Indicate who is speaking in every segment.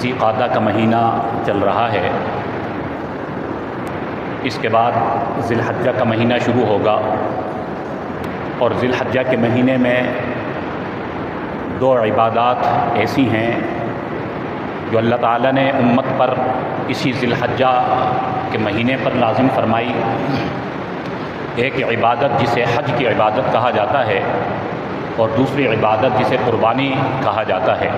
Speaker 1: ذی قعدہ کا مہینہ چل رہا ہے، اس کے بعد ذی الحجہ کا مہینہ شروع ہوگا، اور ذی الحجہ کے مہینے میں دو عبادات ایسی ہیں جو اللہ تعالیٰ نے امت پر اسی ذی الحجہ کے مہینے پر لازم فرمائی۔ ایک عبادت جسے حج کی عبادت کہا جاتا ہے، اور دوسری عبادت جسے قربانی کہا جاتا ہے۔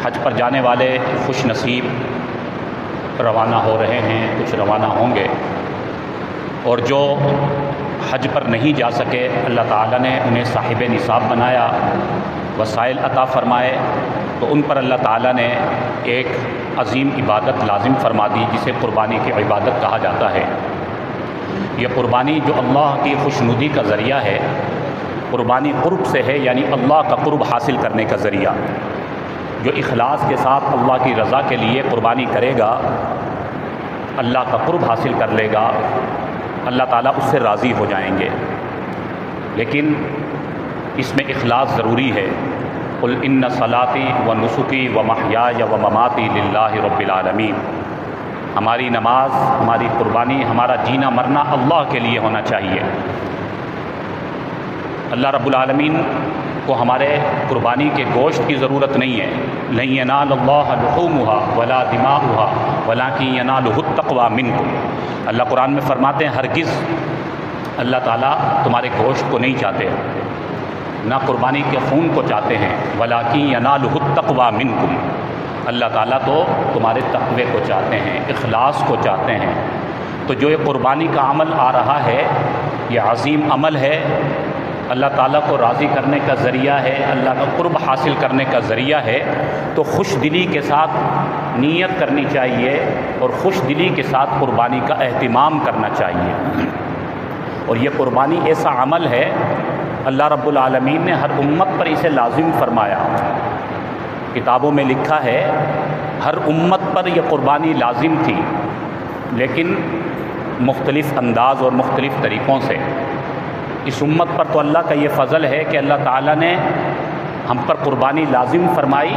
Speaker 1: حج پر جانے والے خوش نصیب روانہ ہو رہے ہیں، کچھ روانہ ہوں گے، اور جو حج پر نہیں جا سکے اللہ تعالیٰ نے انہیں صاحب نصاب بنایا، وسائل عطا فرمائے، تو ان پر اللہ تعالیٰ نے ایک عظیم عبادت لازم فرما دی جسے قربانی کی عبادت کہا جاتا ہے۔ یہ قربانی جو اللہ کی خوشنودی کا ذریعہ ہے، قربانی قرب سے ہے، یعنی اللہ کا قرب حاصل کرنے کا ذریعہ۔ جو اخلاص کے ساتھ اللہ کی رضا کے لیے قربانی کرے گا، اللہ کا قرب حاصل کر لے گا، اللہ تعالیٰ اس سے راضی ہو جائیں گے۔ لیکن اس میں اخلاص ضروری ہے۔ قل ان صلاتی و نسکی و محیای و مماتی للہ رب العالمین۔ ہماری نماز، ہماری قربانی، ہمارا جینا مرنا اللہ کے لیے ہونا چاہیے۔ اللہ رب العالمین کو ہمارے قربانی کے گوشت کی ضرورت نہیں ہے۔ لن ینال اللہ لحومها ولا دماؤها ولکن ینالہ التقوی منکم۔ اللہ قرآن میں فرماتے ہیں ہرگز اللہ تعالیٰ تمہارے گوشت کو نہیں چاہتے، نہ قربانی کے خون کو چاہتے ہیں، ولکن ینالہ التقوی منکم۔ اللہ تعالیٰ تو تمہارے تقوی کو چاہتے ہیں، اخلاص کو چاہتے ہیں۔ تو جو یہ قربانی کا عمل آ رہا ہے، یہ عظیم عمل ہے، اللہ تعالیٰ کو راضی کرنے کا ذریعہ ہے، اللہ کا قرب حاصل کرنے کا ذریعہ ہے۔ تو خوش دلی کے ساتھ نیت کرنی چاہیے، اور خوش دلی کے ساتھ قربانی کا اہتمام کرنا چاہیے۔ اور یہ قربانی ایسا عمل ہے، اللہ رب العالمین نے ہر امت پر اسے لازم فرمایا۔ کتابوں میں لکھا ہے ہر امت پر یہ قربانی لازم تھی، لیکن مختلف انداز اور مختلف طریقوں سے۔ اس امت پر تو اللہ کا یہ فضل ہے کہ اللہ تعالیٰ نے ہم پر قربانی لازم فرمائی،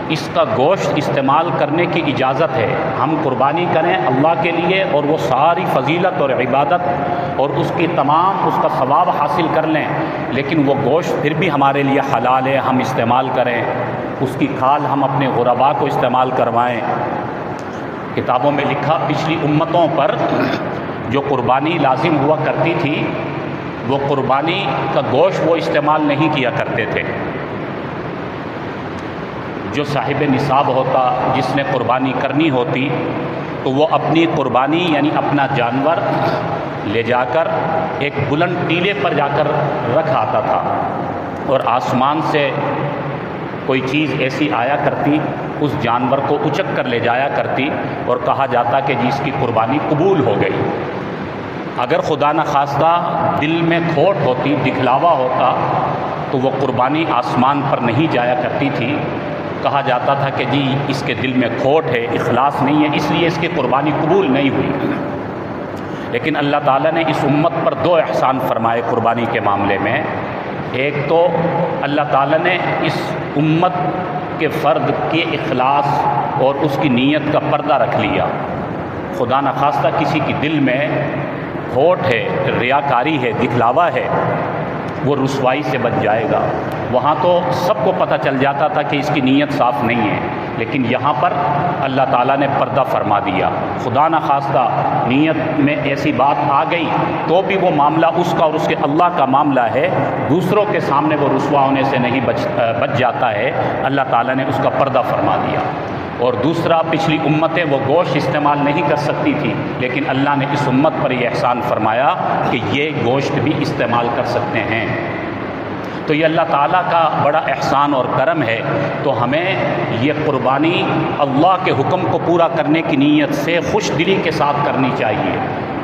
Speaker 1: اس کا گوشت استعمال کرنے کی اجازت ہے، ہم قربانی کریں اللہ کے لیے، اور وہ ساری فضیلت اور عبادت اور اس کی تمام اس کا ثواب حاصل کر لیں، لیکن وہ گوشت پھر بھی ہمارے لیے حلال ہے، ہم استعمال کریں، اس کی کھال ہم اپنے غرباء کو استعمال کروائیں۔ کتابوں میں لکھا پچھلی امتوں پر جو قربانی لازم ہوا کرتی تھی، وہ قربانی کا گوشت وہ استعمال نہیں کیا کرتے تھے۔ جو صاحب نصاب ہوتا، جس نے قربانی کرنی ہوتی، تو وہ اپنی قربانی یعنی اپنا جانور لے جا کر ایک بلند ٹیلے پر جا کر رکھ آتا تھا، اور آسمان سے کوئی چیز ایسی آیا کرتی، اس جانور کو اچک کر لے جایا کرتی، اور کہا جاتا کہ جی اس کی قربانی قبول ہو گئی۔ اگر خدا نخواستہ دل میں کھوٹ ہوتی، دکھلاوا ہوتا، تو وہ قربانی آسمان پر نہیں جایا کرتی تھی۔ کہا جاتا تھا کہ جی اس کے دل میں کھوٹ ہے، اخلاص نہیں ہے، اس لیے اس کی قربانی قبول نہیں ہوئی۔ لیکن اللہ تعالیٰ نے اس امت پر دو احسان فرمائے قربانی کے معاملے میں۔ ایک تو اللہ تعالیٰ نے اس امت کے فرد کے اخلاص اور اس کی نیت کا پردہ رکھ لیا۔ خدا نخواستہ کسی کی دل میں کھوٹ ہے، ریاکاری ہے، دکھلاوا ہے، وہ رسوائی سے بچ جائے گا۔ وہاں تو سب کو پتہ چل جاتا تھا کہ اس کی نیت صاف نہیں ہے، لیکن یہاں پر اللہ تعالیٰ نے پردہ فرما دیا۔ خدا نخواستہ نیت میں ایسی بات آ گئی تو بھی وہ معاملہ اس کا اور اس کے اللہ کا معاملہ ہے، دوسروں کے سامنے وہ رسوا ہونے سے نہیں بچ جاتا ہے، اللہ تعالیٰ نے اس کا پردہ فرما دیا۔ اور دوسرا، پچھلی امتیں وہ گوشت استعمال نہیں کر سکتی تھی، لیکن اللہ نے اس امت پر یہ احسان فرمایا کہ یہ گوشت بھی استعمال کر سکتے ہیں۔ تو یہ اللہ تعالیٰ کا بڑا احسان اور کرم ہے۔ تو ہمیں یہ قربانی اللہ کے حکم کو پورا کرنے کی نیت سے خوش دلی کے ساتھ کرنی چاہیے۔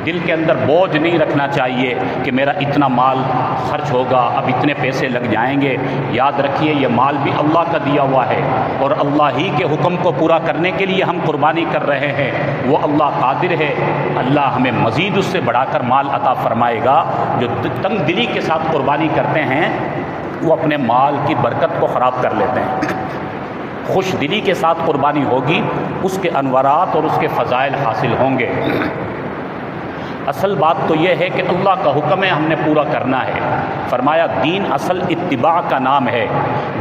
Speaker 1: دل کے اندر بوجھ نہیں رکھنا چاہیے کہ میرا اتنا مال خرچ ہوگا، اب اتنے پیسے لگ جائیں گے۔ یاد رکھیے یہ مال بھی اللہ کا دیا ہوا ہے، اور اللہ ہی کے حکم کو پورا کرنے کے لیے ہم قربانی کر رہے ہیں۔ وہ اللہ قادر ہے، اللہ ہمیں مزید اس سے بڑھا کر مال عطا فرمائے گا۔ جو تنگ دلی کے ساتھ قربانی کرتے ہیں وہ اپنے مال کی برکت کو خراب کر لیتے ہیں۔ خوش دلی کے ساتھ قربانی ہوگی اس کے انوارات اور اس کے فضائل حاصل ہوں گے۔ اصل بات تو یہ ہے کہ اللہ کا حکم ہے، ہم نے پورا کرنا ہے۔ فرمایا دین اصل اتباع کا نام ہے۔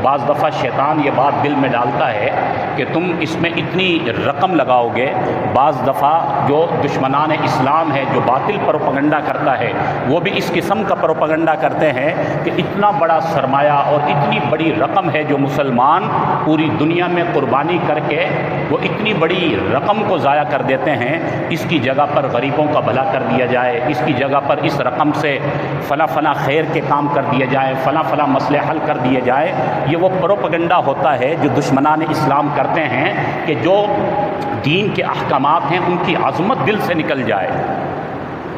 Speaker 1: بعض دفعہ شیطان یہ بات دل میں ڈالتا ہے کہ تم اس میں اتنی رقم لگاؤ گے۔ بعض دفعہ جو دشمنان اسلام ہے، جو باطل پروپیگنڈا کرتا ہے، وہ بھی اس قسم کا پروپیگنڈا کرتے ہیں کہ اتنا بڑا سرمایہ اور اتنی بڑی رقم ہے جو مسلمان پوری دنیا میں قربانی کر کے وہ اتنی بڑی رقم کو ضائع کر دیتے ہیں، اس کی جگہ پر غریبوں کا بھلا کر دیا جائے، اس کی جگہ پر اس رقم سے فلاں فلاں خیر کے کام کر دیے جائیں، فلاں فلاں مسئلے حل کر دیے جائیں۔ یہ وہ پروپیگنڈا ہوتا ہے جو دشمنان اسلام کرتے ہیں کہ جو دین کے احکامات ہیں ان کی عظمت دل سے نکل جائے۔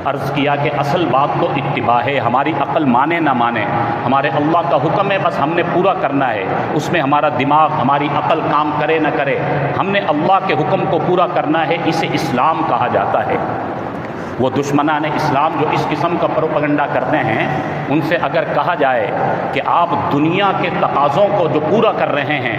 Speaker 1: عرض کیا کہ اصل بات تو اتباع ہے، ہماری عقل مانے نہ مانے، ہمارے اللہ کا حکم ہے، بس ہم نے پورا کرنا ہے۔ اس میں ہمارا دماغ، ہماری عقل کام کرے نہ کرے، ہم نے اللہ کے حکم کو پورا کرنا ہے۔ اسے اسلام کہا جاتا ہے۔ وہ دشمنان اسلام جو اس قسم کا پروپیگنڈا کرتے ہیں، ان سے اگر کہا جائے کہ آپ دنیا کے تقاضوں کو جو پورا کر رہے ہیں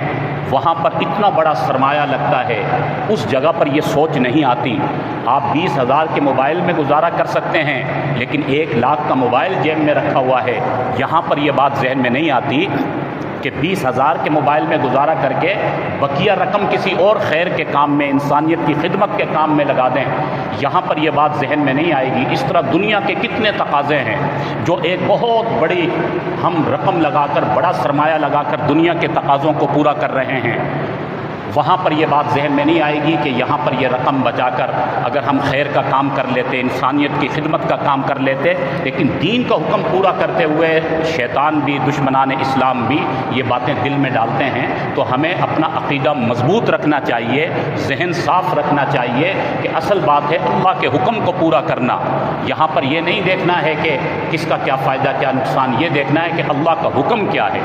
Speaker 1: وہاں پر اتنا بڑا سرمایہ لگتا ہے، اس جگہ پر یہ سوچ نہیں آتی۔ آپ 20,000 کے موبائل میں گزارا کر سکتے ہیں لیکن 1,00,000 کا موبائل جیب میں رکھا ہوا ہے، یہاں پر یہ بات ذہن میں نہیں آتی کہ 20,000 کے موبائل میں گزارا کر کے بقیہ رقم کسی اور خیر کے کام میں، انسانیت کی خدمت کے کام میں لگا دیں، یہاں پر یہ بات ذہن میں نہیں آئے گی۔ اس طرح دنیا کے کتنے تقاضے ہیں جو ایک بہت بڑی ہم رقم لگا کر، بڑا سرمایہ لگا کر دنیا کے تقاضوں کو پورا کر رہے ہیں، وہاں پر یہ بات ذہن میں نہیں آئے گی کہ یہاں پر یہ رقم بچا کر اگر ہم خیر کا کام کر لیتے، انسانیت کی خدمت کا کام کر لیتے، لیکن دین کا حکم پورا کرتے ہوئے شیطان بھی، دشمنان اسلام بھی یہ باتیں دل میں ڈالتے ہیں۔ تو ہمیں اپنا عقیدہ مضبوط رکھنا چاہیے، ذہن صاف رکھنا چاہیے کہ اصل بات ہے اللہ کے حکم کو پورا کرنا۔ یہاں پر یہ نہیں دیکھنا ہے کہ کس کا کیا فائدہ کیا نقصان، یہ دیکھنا ہے کہ اللہ کا حکم کیا ہے۔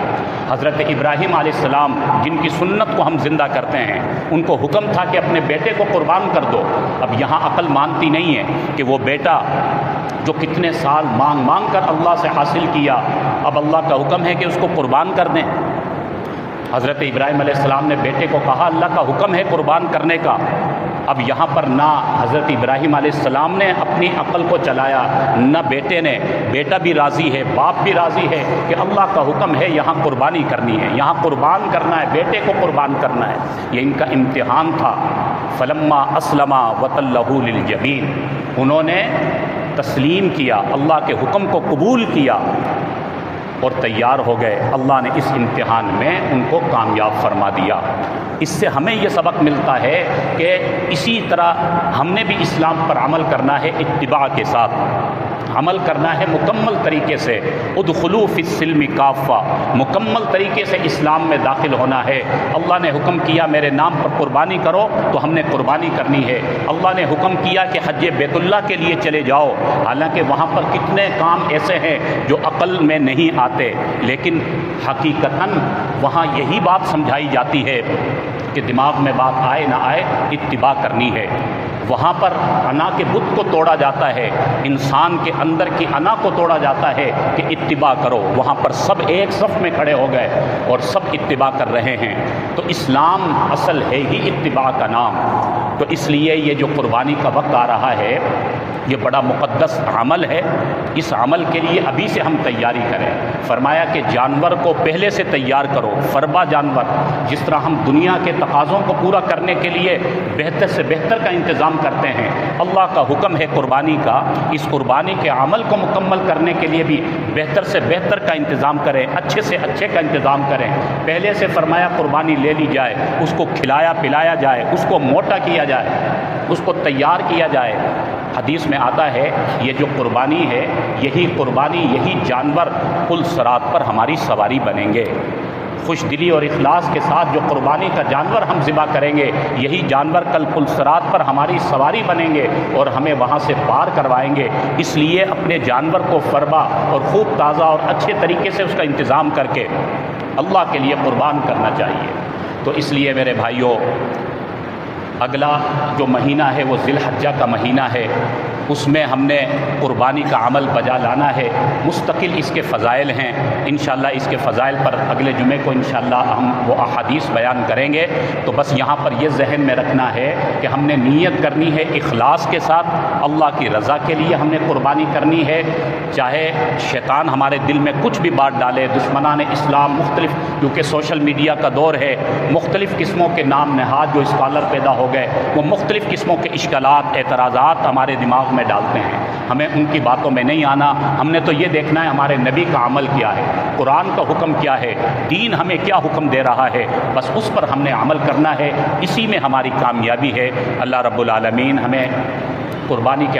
Speaker 1: حضرت ابراہیم علیہ السلام جن کی سنت کو ہم زندہ کرتے ہیں، ان کو حکم تھا کہ اپنے بیٹے کو قربان کر دو۔ اب یہاں عقل مانتی نہیں ہے کہ وہ بیٹا جو کتنے سال مانگ مانگ کر اللہ سے حاصل کیا، اب اللہ کا حکم ہے کہ اس کو قربان کر دیں۔ حضرت ابراہیم علیہ السلام نے بیٹے کو کہا اللہ کا حکم ہے قربان کرنے کا۔ اب یہاں پر نہ حضرت ابراہیم علیہ السلام نے اپنی عقل کو چلایا، نہ بیٹے نے۔ بیٹا بھی راضی ہے، باپ بھی راضی ہے کہ اللہ کا حکم ہے یہاں قربانی کرنی ہے، یہاں قربان کرنا ہے، بیٹے کو قربان کرنا ہے۔ یہ ان کا امتحان تھا۔ فلما اسلما وتلہ للجبین، انہوں نے تسلیم کیا، اللہ کے حکم کو قبول کیا اور تیار ہو گئے۔ اللہ نے اس امتحان میں ان کو کامیاب فرما دیا۔ اس سے ہمیں یہ سبق ملتا ہے کہ اسی طرح ہم نے بھی اسلام پر عمل کرنا ہے، اتباع کے ساتھ عمل کرنا ہے، مکمل طریقے سے ادخلوا فی السلم کافہ، مکمل طریقے سے اسلام میں داخل ہونا ہے۔ اللہ نے حکم کیا میرے نام پر قربانی کرو تو ہم نے قربانی کرنی ہے۔ اللہ نے حکم کیا کہ حج بیت اللہ کے لیے چلے جاؤ، حالانکہ وہاں پر کتنے کام ایسے ہیں جو عقل میں نہیں آتے، لیکن حقیقتاً وہاں یہی بات سمجھائی جاتی ہے کہ دماغ میں بات آئے نہ آئے اتباع کرنی ہے۔ وہاں پر انا کے بت کو توڑا جاتا ہے، انسان کے اندر کی انا کو توڑا جاتا ہے کہ اتباع کرو۔ وہاں پر سب ایک صف میں کھڑے ہو گئے اور سب اتباع کر رہے ہیں۔ تو اسلام اصل ہے ہی اتباع کا نام۔ تو اس لیے یہ جو قربانی کا وقت آ رہا ہے یہ بڑا مقدس عمل ہے، اس عمل کے لیے ابھی سے ہم تیاری کریں۔ فرمایا کہ جانور کو پہلے سے تیار کرو، فربا جانور، جس طرح ہم دنیا کے تقاضوں کو پورا کرنے کے لیے بہتر سے بہتر کا انتظام کرتے ہیں، اللہ کا حکم ہے قربانی کا، اس قربانی کے عمل کو مکمل کرنے کے لیے بھی بہتر سے بہتر کا انتظام کریں، اچھے سے اچھے کا انتظام کریں۔ پہلے سے فرمایا قربانی لے لی جائے، اس کو کھلایا پلایا جائے، اس کو موٹا کیا جائے، اس کو تیار کیا جائے۔ حدیث میں آتا ہے یہ جو قربانی ہے، یہی قربانی، یہی جانور پل صراط پر ہماری سواری بنیں گے۔ خوش دلی اور اخلاص کے ساتھ جو قربانی کا جانور ہم ذبح کریں گے، یہی جانور کل پل صراط پر ہماری سواری بنیں گے اور ہمیں وہاں سے پار کروائیں گے۔ اس لیے اپنے جانور کو فربا اور خوب تازہ اور اچھے طریقے سے اس کا انتظام کر کے اللہ کے لیے قربان کرنا چاہیے۔ تو اس لیے میرے بھائیوں، اگلا جو مہینہ ہے وہ ذی الحجہ کا مہینہ ہے۔ اس میں ہم نے قربانی کا عمل بجا لانا ہے۔ مستقل اس کے فضائل ہیں، انشاءاللہ اس کے فضائل پر اگلے جمعے کو انشاءاللہ ہم وہ احادیث بیان کریں گے۔ تو بس یہاں پر یہ ذہن میں رکھنا ہے کہ ہم نے نیت کرنی ہے اخلاص کے ساتھ، اللہ کی رضا کے لیے ہم نے قربانی کرنی ہے، چاہے شیطان ہمارے دل میں کچھ بھی بات ڈالے، دشمنان اسلام مختلف، کیونکہ سوشل میڈیا کا دور ہے، مختلف قسموں کے نام نہاد جو اسکالر پیدا ہو گئے، وہ مختلف قسموں کے اشکالات، اعتراضات ہمارے دماغ میں ڈالتے ہیں۔ ہمیں ان کی باتوں میں نہیں آنا، ہم نے تو یہ دیکھنا ہے ہمارے نبی کا عمل کیا ہے، قرآن کا حکم کیا ہے، دین ہمیں کیا حکم دے رہا ہے، بس اس پر ہم نے عمل کرنا ہے، اسی میں ہماری کامیابی ہے۔ اللہ رب العالمین ہمیں قربانی کے